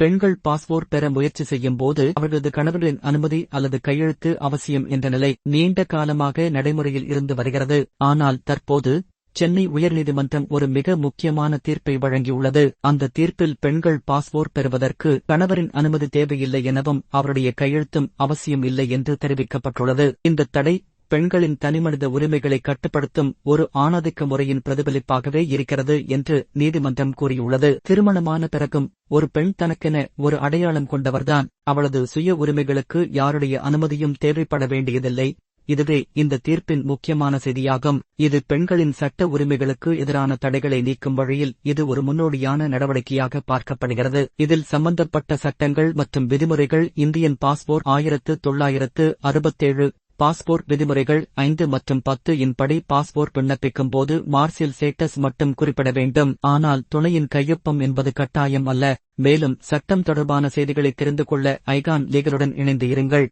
பெண்கள் பாஸ்போர்ட் பெற முயற்சி செய்யும் போது அவர்களது கணவர்களின் அனுமதி அல்லது கையெழுத்து அவசியம் என்ற நிலை நீண்ட காலமாக நடைமுறையில் இருந்து வருகிறது. ஆனால் தற்போது சென்னை உயர்நீதிமன்றம் ஒரு மிக முக்கியமான தீர்ப்பை வழங்கியுள்ளது. அந்த தீர்ப்பில் பெண்கள் பாஸ்போர்ட் பெறுவதற்கு கணவரின் அனுமதி தேவையில்லை எனவும் அவருடைய கையெழுத்தும் அவசியம் இல்லை என்று தெரிவிக்கப்பட்டுள்ளது. இந்த தடை பெண்களின் தனிமனித உரிமைகளை கட்டுப்படுத்தும் ஒரு ஆணாதிக்க முறையின் பிரதிபலிப்பாகவே இருக்கிறது என்று நீதிமன்றம் கூறியுள்ளது. திருமணமான பிறகும் ஒரு பெண் தனக்கென ஒரு அடையாளம் கொண்டவர்தான். அவளது சுய உரிமைகளுக்கு யாருடைய அனுமதியும் தேவைப்பட வேண்டியதில்லை. இதுவே இந்த தீர்ப்பின் முக்கியமான செய்தியாகும். இது பெண்களின் சட்ட உரிமைகளுக்கு எதிரான தடைகளை நீக்கும் வழியில் இது ஒரு முன்னோடியான நடவடிக்கையாக பார்க்கப்படுகிறது. இதில் சம்பந்தப்பட்ட சட்டங்கள் மற்றும் விதிமுறைகள் இந்தியன் பாஸ்போர்ட் 1967, பாஸ்போர்ட் விதிமுறைகள் 5 மற்றும் 10 இன்படி பாஸ்போர்ட் விண்ணப்பிக்கும் போது மார்சியல் ஸ்டேட்டஸ் மட்டும் குறிப்பிட வேண்டும். ஆனால் துணையின் கையொப்பம் என்பது கட்டாயம் அல்ல. மேலும் சட்டம் தொடர்பான செய்திகளை தெரிந்து கொள்ள ஐகான் லீகலுடன் இணைந்து இருங்கள்.